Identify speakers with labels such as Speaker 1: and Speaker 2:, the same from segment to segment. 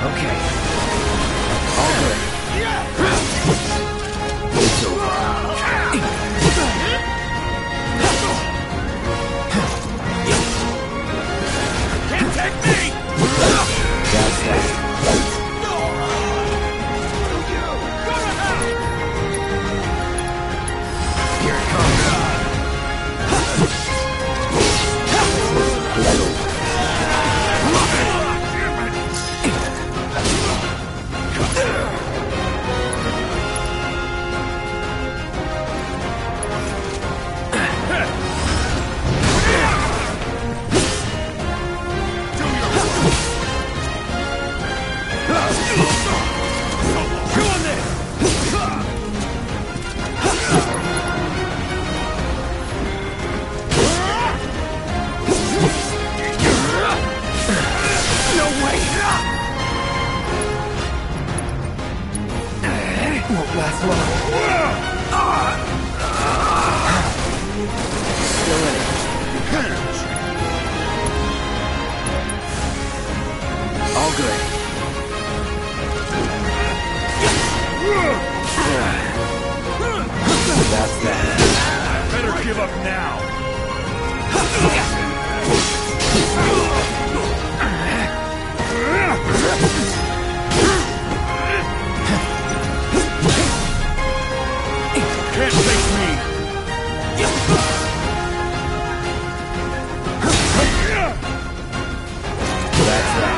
Speaker 1: Okay. All good. It's over.
Speaker 2: Can't take me!
Speaker 1: That's that. Here it comes. Won't last long. Still in it. All good. That's that.
Speaker 2: Better give up now. Can't face me!
Speaker 1: That's that.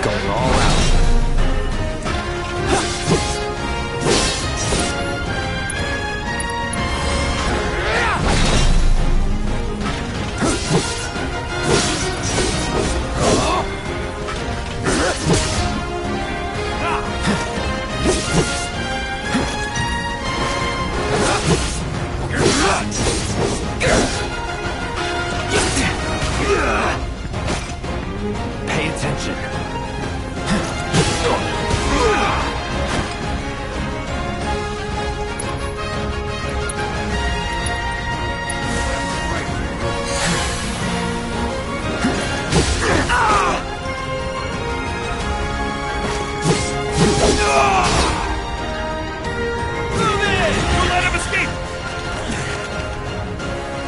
Speaker 1: Going all out. Pay attention.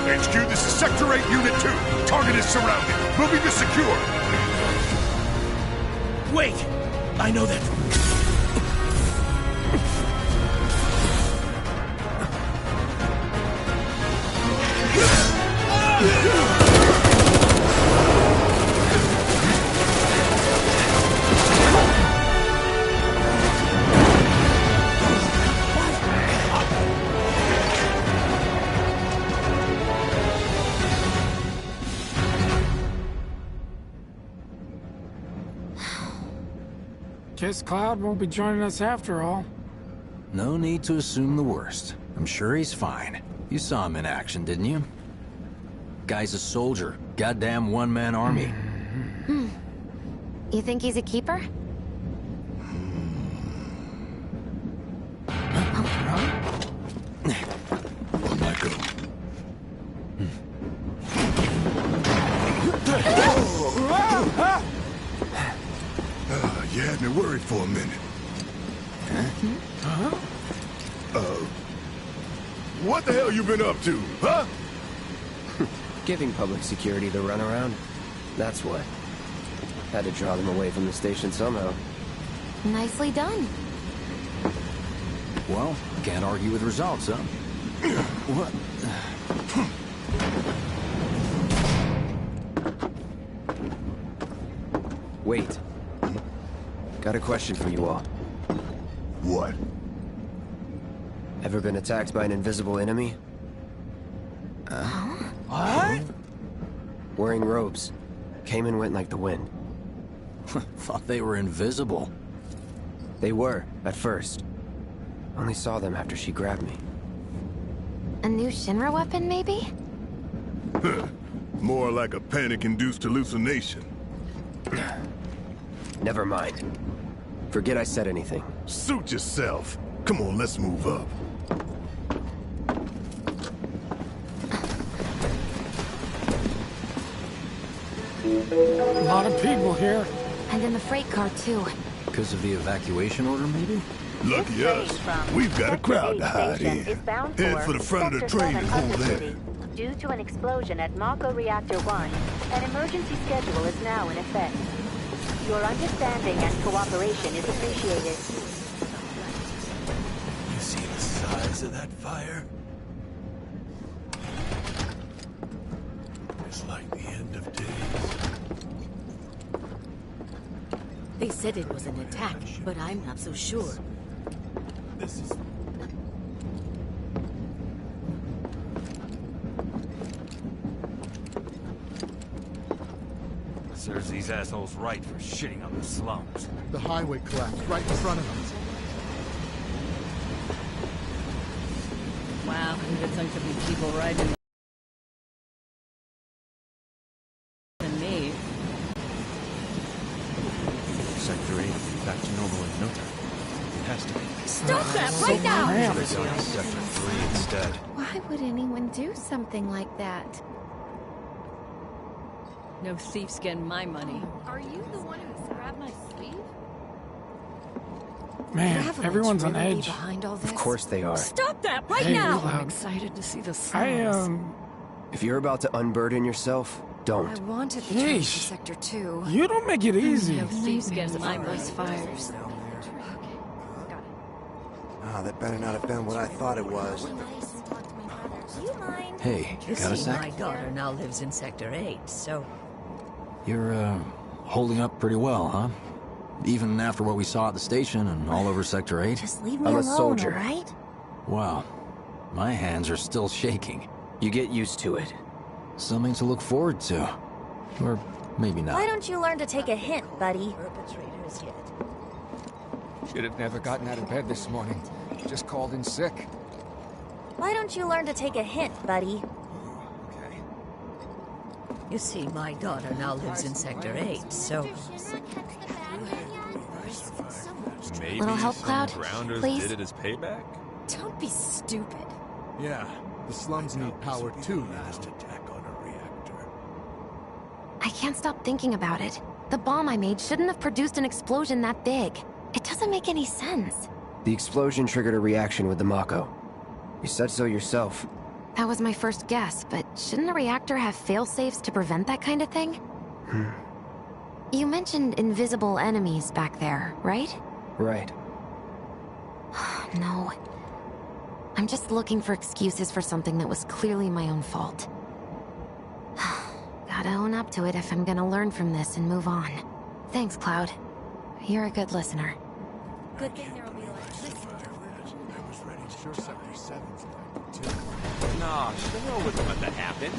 Speaker 2: HQ, this is Sector 8, Unit 2. Target is surrounded. Moving to secure.
Speaker 3: Wait! I know that.
Speaker 4: Guess Cloud won't be joining us after all.
Speaker 1: No need to assume the worst. I'm sure he's fine. You saw him in action, didn't you? Guy's a soldier. Goddamn one-man army.
Speaker 5: You think he's a keeper?
Speaker 1: Michael.
Speaker 2: You had me worried for a minute.
Speaker 4: Huh?
Speaker 2: What the hell you been up to, huh?
Speaker 5: Giving public security the runaround. That's what. Had to draw them away from the station somehow.
Speaker 6: Nicely done.
Speaker 1: Well, can't argue with results, huh? What?
Speaker 5: Wait. Got a question for you all.
Speaker 2: What?
Speaker 5: Ever been attacked by an invisible enemy?
Speaker 4: What?
Speaker 5: Wearing robes. Came and went like the wind.
Speaker 1: Thought they were invisible.
Speaker 5: They were, at first. Only saw them after she grabbed me.
Speaker 6: A new Shinra weapon, maybe?
Speaker 2: More like a panic-induced hallucination.
Speaker 5: Never mind. Forget I said anything.
Speaker 2: Suit yourself. Come on, let's move up.
Speaker 4: A lot of people here.
Speaker 6: And in the freight car, too.
Speaker 1: Because of the evacuation order, maybe?
Speaker 2: Lucky us. We've got a crowd to hide in. Head for the front of the train and hold there.
Speaker 7: Due to an explosion at Mako Reactor 1, an emergency schedule is now in effect. Your understanding and cooperation is appreciated.
Speaker 3: You see the size of that fire? It's like the end of days.
Speaker 8: They said it was an attack, but I'm not so sure.
Speaker 3: This is... Serves these assholes right for shitting on the slums.
Speaker 9: The highway collapsed right in front of us.
Speaker 8: Wow, who'd have thunk there'd be people riding than me?
Speaker 3: Sector 8 back to normal in no time. It has to be.
Speaker 8: Stop that right now!
Speaker 4: Damn.
Speaker 3: They're going to Sector 3 instead.
Speaker 6: Why would anyone do something like that?
Speaker 8: No thief's getting my money.
Speaker 6: Are you the one who grabbed my sleeve?
Speaker 4: Man, everyone's on edge.
Speaker 6: Behind all this?
Speaker 5: Of course they are.
Speaker 8: Stop that right
Speaker 4: Hey,
Speaker 8: now!
Speaker 4: loud.
Speaker 8: I'm excited to see the
Speaker 4: I,
Speaker 8: slums.
Speaker 5: If you're about to unburden yourself, don't.
Speaker 6: I wanted to turn to
Speaker 4: Yeesh.
Speaker 6: Sector 2.
Speaker 4: You don't make it easy.
Speaker 8: No thief's getting my money.
Speaker 6: Those fires.
Speaker 10: Ah, that better not have been what I thought it was.
Speaker 1: Hey,
Speaker 8: You
Speaker 1: got a
Speaker 8: see,
Speaker 1: sec?
Speaker 8: my daughter now lives in Sector 8, so...
Speaker 1: You're, holding up pretty well, huh? Even after what we saw at the station and all over Sector 8?
Speaker 6: Just leave me
Speaker 5: I'm a
Speaker 6: alone,
Speaker 5: soldier.
Speaker 6: right?
Speaker 1: Wow. My hands are still shaking.
Speaker 5: You get used to it.
Speaker 1: Something to look forward to. Or maybe not.
Speaker 7: Why don't you learn to take a hint, buddy?
Speaker 8: Perpetrators yet.
Speaker 9: Should have never gotten out of bed this morning. Just called in sick.
Speaker 7: Why don't you learn to take a hint, buddy?
Speaker 8: You see, my daughter now lives in Sector 8, so...
Speaker 11: Maybe
Speaker 6: Little help,
Speaker 11: some
Speaker 6: Cloud,
Speaker 11: grounders
Speaker 6: please?
Speaker 11: did it as payback?
Speaker 6: Don't be stupid.
Speaker 9: Yeah, the slums need power too now.
Speaker 3: Last attack on a reactor.
Speaker 6: I can't stop thinking about it. The bomb I made shouldn't have produced an explosion that big. It doesn't make any sense.
Speaker 5: The explosion triggered a reaction with the Mako. You said so yourself.
Speaker 6: That was my first guess, but shouldn't a reactor have fail-safes to prevent that kind of thing? You mentioned invisible enemies back there, right?
Speaker 5: Right.
Speaker 6: No. I'm just looking for excuses for something that was clearly my own fault. Gotta own up to it if I'm gonna learn from this and move on. Thanks, Cloud. You're a good listener.
Speaker 7: Good thing there'll be
Speaker 9: Sure, Sector 7's like too.
Speaker 11: Nah, the hell wouldn't let that happen.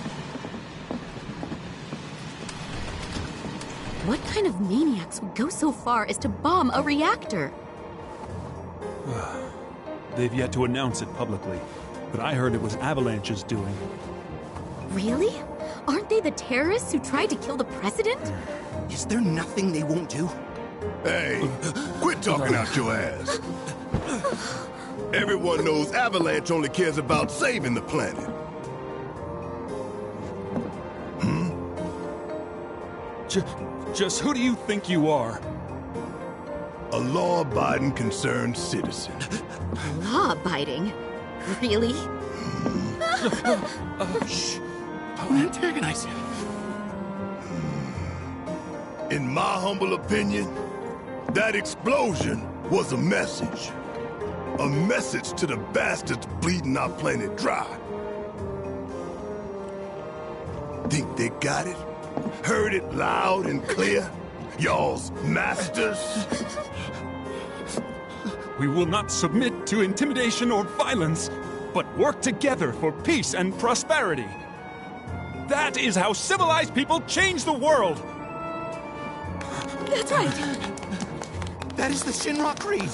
Speaker 12: What kind of maniacs would go so far as to bomb a reactor?
Speaker 13: They've yet to announce it publicly, but I heard it was Avalanche's doing.
Speaker 12: Really? Aren't they the terrorists who tried to kill the president?
Speaker 3: Is there nothing they won't do?
Speaker 2: Hey, quit talking out your ass. Everyone knows Avalanche only cares about saving the planet.
Speaker 13: Just who do you think you are?
Speaker 2: A law-abiding, concerned citizen.
Speaker 12: Law-abiding? Really?
Speaker 2: Shh. Don't antagonize him. In my humble opinion, that explosion was a message. A message to the bastards bleeding our planet dry. Think they got it? Heard it loud and clear? Y'all's masters?
Speaker 13: We will not submit to intimidation or violence, but work together for peace and prosperity. That is how civilized people change the world!
Speaker 12: That's right!
Speaker 10: That is the Shinra Creed!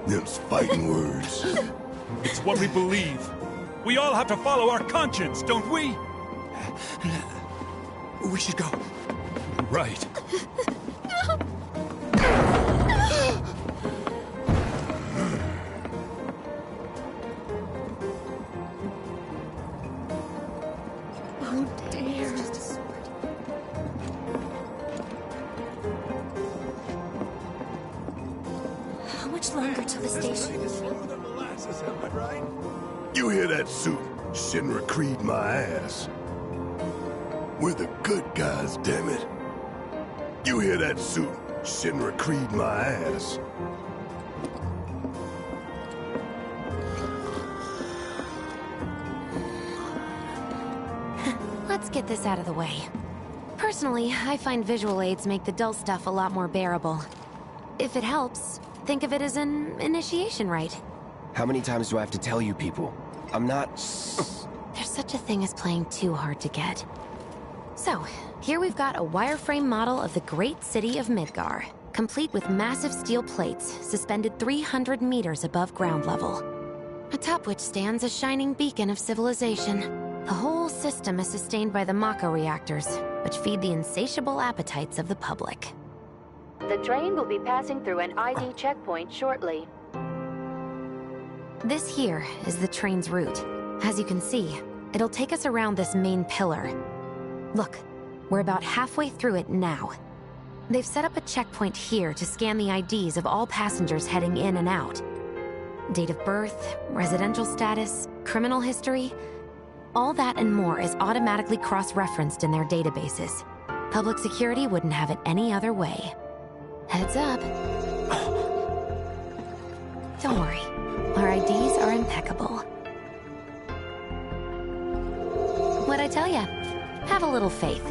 Speaker 2: Them's fighting words.
Speaker 13: It's what we believe. We all have to follow our conscience, don't we?
Speaker 10: We should go.
Speaker 13: Right.
Speaker 12: Oh dear. How much longer till the station?
Speaker 2: You hear that suit? Shinra Creed my ass. We're the good guys, damn it. You hear that suit? Shinra Creed my ass.
Speaker 6: Let's get this out of the way. Personally, I find visual aids make the dull stuff a lot more bearable. If it helps, think of it as an initiation rite.
Speaker 5: How many times do I have to tell you people? I'm not...
Speaker 6: There's such a thing as playing too hard to get. So, here we've got a wireframe model of the great city of Midgar, complete with massive steel plates suspended 300 meters above ground level, atop which stands a shining beacon of civilization. The whole system is sustained by the Mako reactors, which feed the insatiable appetites of the public.
Speaker 7: The train will be passing through an ID checkpoint shortly.
Speaker 6: This here is the train's route. As you can see, it'll take us around this main pillar. Look, we're about halfway through it now. They've set up a checkpoint here to scan the IDs of all passengers heading in and out. Date of birth, residential status, criminal history, all that and more is automatically cross-referenced in their databases. Public security wouldn't have it any other way. Heads up. Don't worry, our IDs are impeccable. What'd I tell ya? Have a little faith.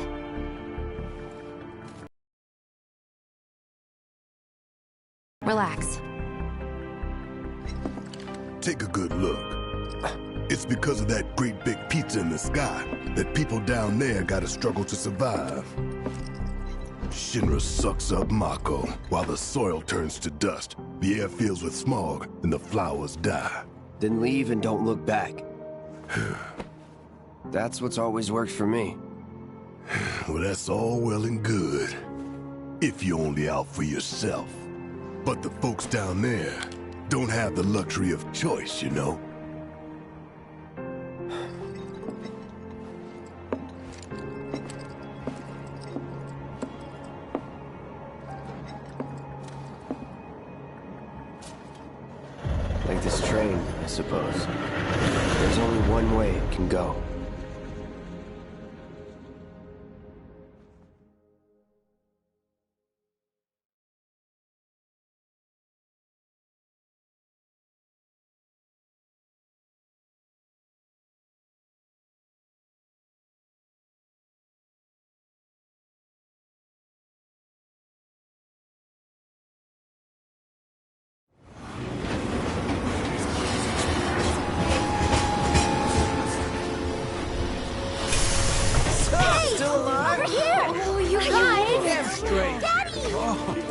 Speaker 6: Relax.
Speaker 2: Take a good look. It's because of that great big pizza in the sky that people down there gotta struggle to survive. Shinra sucks up Mako while the soil turns to dust, the air fills with smog, and the flowers die.
Speaker 5: Then leave and don't look back. That's what's always worked for me.
Speaker 2: Well, that's all well and good. If you're only out for yourself. But the folks down there don't have the luxury of choice, you know?
Speaker 5: Like this train, I suppose. There's only one way it can go.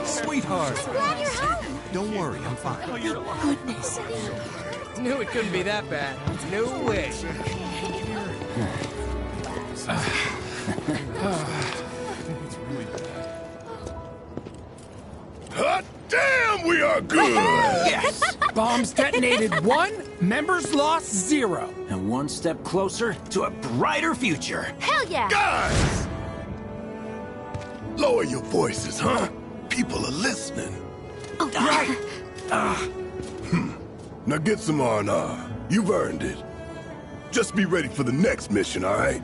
Speaker 3: Sweetheart!
Speaker 12: Glad you're home!
Speaker 3: Don't worry, I'm fine.
Speaker 12: Thank goodness.
Speaker 9: Knew it couldn't be that bad. No way.
Speaker 2: Hot damn, we are good!
Speaker 3: Yes!
Speaker 4: Bombs detonated 1, members lost 0.
Speaker 1: And one step closer to a brighter future.
Speaker 12: Hell yeah!
Speaker 2: Guys! Lower your voices, huh? People are listening.
Speaker 12: Oh, right.
Speaker 2: Now get some R&R. You've earned it. Just be ready for the next mission, all right?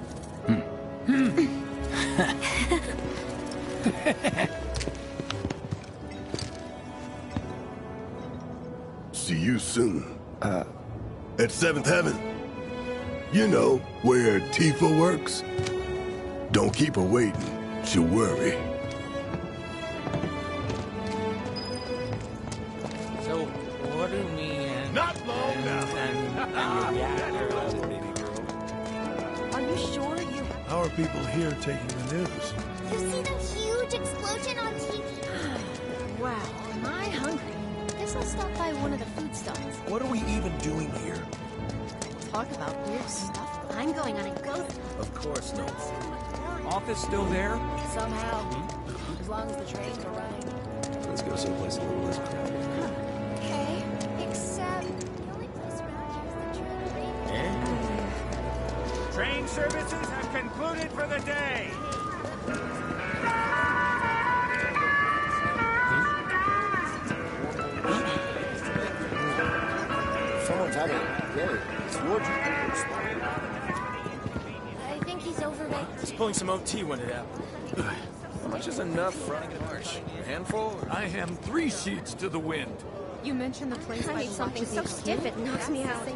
Speaker 2: See you soon. At 7th Heaven. You know, where Tifa works. Don't keep her waiting. She'll worry.
Speaker 9: So, what do me and...
Speaker 2: Not long now.
Speaker 12: Are you sure you...
Speaker 2: How are people here taking the news?
Speaker 12: You see the huge explosion on TV? Wow, am I hungry? Guess I'll stop by one of the food stalls.
Speaker 10: What are we even doing here?
Speaker 12: Talk about weird stuff. I'm going on a ghost.
Speaker 10: Of course not.
Speaker 9: Office still there?
Speaker 12: Somehow. As long as the trains are running.
Speaker 10: Let's go someplace a little less crowded.
Speaker 12: Okay, except the only place around here is the train.
Speaker 11: Train services have concluded for the day.
Speaker 5: Someone's having a day. It's wardrobe.
Speaker 12: I think he's overweight.
Speaker 10: He's pulling some OT when it happened. How much is enough for running a march? A handful?
Speaker 9: I am 3 sheets to the wind.
Speaker 8: You mentioned the place
Speaker 12: I
Speaker 8: by
Speaker 12: need something so stiff it knocks me out.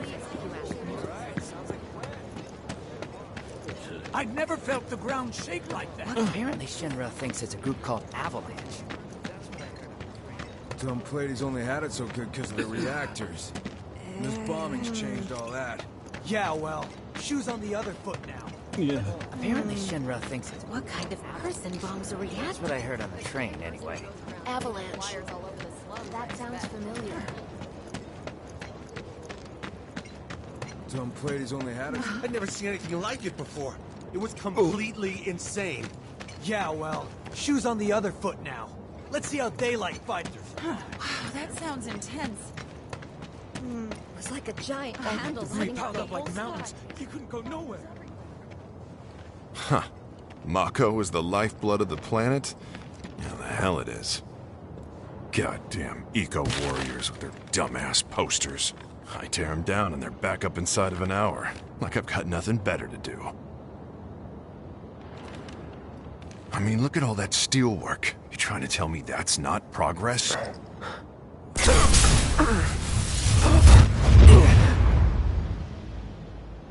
Speaker 9: I've never felt the ground shake like that.
Speaker 14: Apparently Shinra thinks it's a group called Avalanche.
Speaker 15: Tom Plady's only had it so good because of the reactors. And this bombing's changed all that.
Speaker 10: Yeah, well, shoes on the other foot now.
Speaker 15: Yeah.
Speaker 14: Apparently Shinra thinks it's...
Speaker 12: What kind of person bombs a
Speaker 14: That's
Speaker 12: reactor?
Speaker 14: what I heard on the train, anyway.
Speaker 12: Avalanche. That sounds familiar.
Speaker 15: Tom Plady's only had it.
Speaker 10: I'd never seen anything like it before. It was completely insane. Yeah, well, shoes on the other foot now. Let's see how they like fighters.
Speaker 8: Wow, that sounds intense.
Speaker 12: It was like a giant handle lighting up
Speaker 9: piled
Speaker 12: the
Speaker 9: up
Speaker 12: whole
Speaker 9: like mountains.
Speaker 12: sky.
Speaker 9: You couldn't go nowhere.
Speaker 16: Huh. Mako is the lifeblood of the planet? Yeah, the hell it is. Goddamn eco-warriors with their dumbass posters. I tear them down and they're back up inside of an hour. Like I've got nothing better to do. I mean, look at all that steel work. You trying to tell me that's not progress?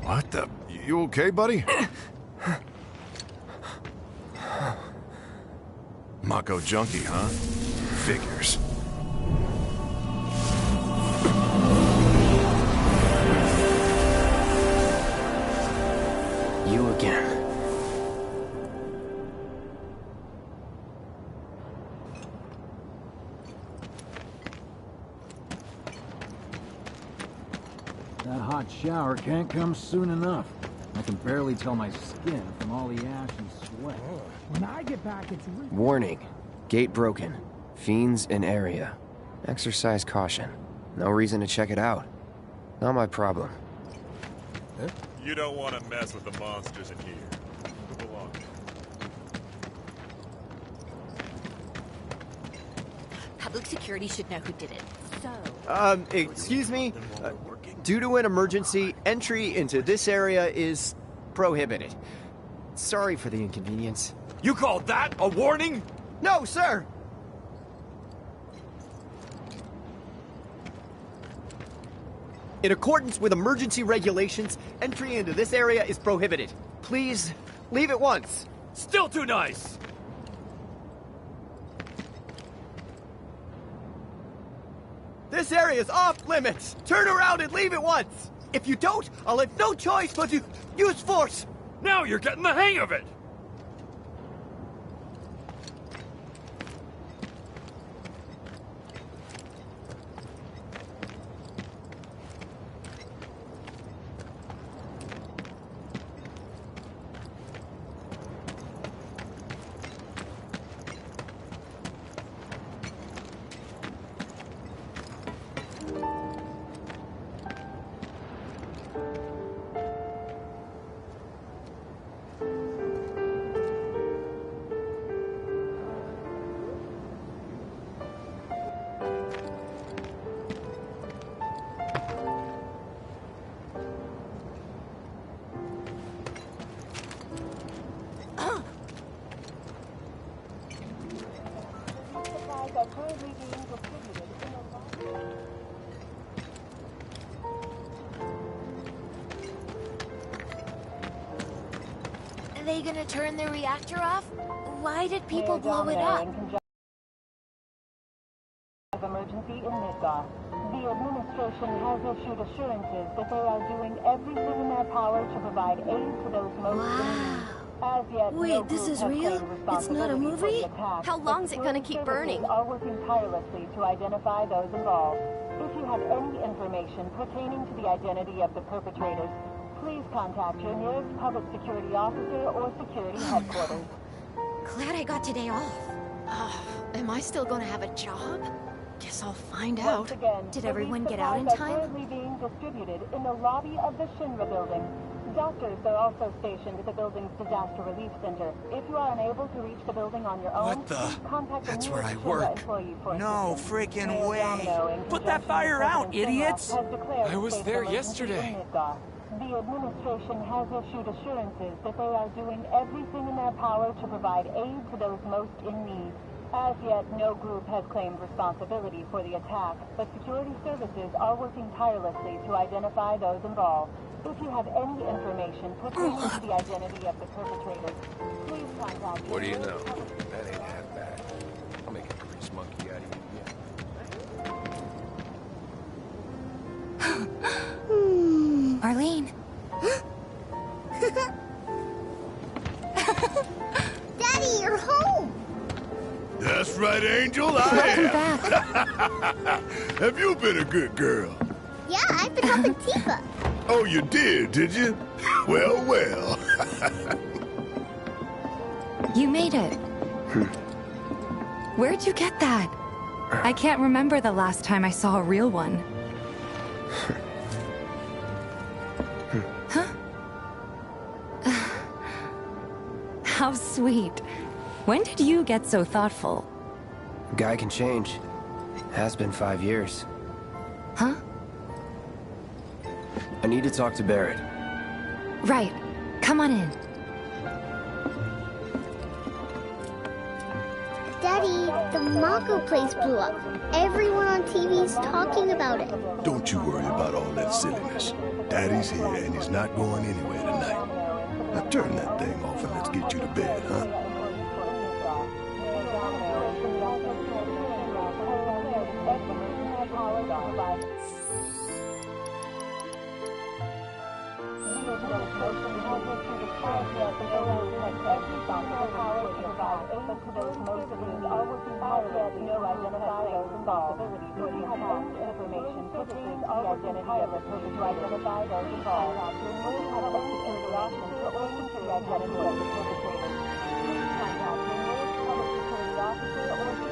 Speaker 16: What the... You okay, buddy? Mako junkie, huh? Figures.
Speaker 5: You again.
Speaker 1: That hot shower can't come soon enough. I can barely tell my skin from all the ash and sweat.
Speaker 4: When I get back, it's...
Speaker 5: Warning. Gate broken. Fiends in area. Exercise caution. No reason to check it out. Not my problem.
Speaker 11: You don't want to mess with the monsters in here. Move along.
Speaker 8: Public security should know who did it. So...
Speaker 17: Excuse me? Due to an emergency, entry into this area is prohibited. Sorry for the inconvenience.
Speaker 9: You called that a warning?
Speaker 17: No, sir! In accordance with emergency regulations, entry into this area is prohibited. Please, leave at once.
Speaker 9: Still too nice!
Speaker 17: This area is off limits! Turn around and leave at once! If you don't, I'll have no choice but to use force!
Speaker 9: Now you're getting the hang of it!
Speaker 12: Are they gonna turn the reactor off? Why did people blow it up?
Speaker 7: Emergency in Midgar. The administration has issued assurances that they are doing everything in their power to provide aid to those most in need. As yet,
Speaker 12: Wait, this is real? It's not a movie?
Speaker 7: How long's it gonna keep burning? Are working tirelessly to identify those involved. If you have any information pertaining to the identity of the perpetrators, please contact your nearest public security officer or security headquarters.
Speaker 6: Glad I got today off. Am I still gonna have a job? Guess I'll find out.
Speaker 7: Did everyone get out in time? Currently being distributed in the lobby of the Shinra building. Doctors are also stationed at the building's disaster relief center. If you are unable to reach the building on your own, contact the
Speaker 9: That's where I
Speaker 7: nearest
Speaker 9: work.
Speaker 7: Shinra employee for
Speaker 9: No
Speaker 7: assistance.
Speaker 9: freaking way.
Speaker 13: Put that fire out, idiots!
Speaker 7: I
Speaker 13: was there yesterday.
Speaker 7: The administration has issued assurances that they are doing everything in their power to provide aid to those most in need. As yet, no group has claimed responsibility for the attack, but security services are working tirelessly to identify those involved. If you have any information pertaining to the identity of the perpetrators, please contact...
Speaker 15: What do you know? That ain't half bad. I'll make a grease monkey out of you.
Speaker 6: Arlene.
Speaker 12: Daddy, you're home!
Speaker 2: That's right, Angel, I am. Have you been a good girl?
Speaker 12: Yeah, I've been helping Tifa.
Speaker 2: Oh, you did you? Well, well.
Speaker 6: You made it. Where'd you get that? I can't remember the last time I saw a real one. Huh? How sweet. When did you get so thoughtful?
Speaker 5: Guy can change. Has been 5 years.
Speaker 6: Huh?
Speaker 5: I need to talk to Barrett.
Speaker 6: Right. Come on in.
Speaker 12: Daddy, the Mako place blew up. Everyone on TV's talking about it.
Speaker 2: Don't you worry about all that silliness. Daddy's here and he's not going anywhere tonight. Now turn that thing off and let's get you to bed, huh?
Speaker 7: Contact your nearest public security officer or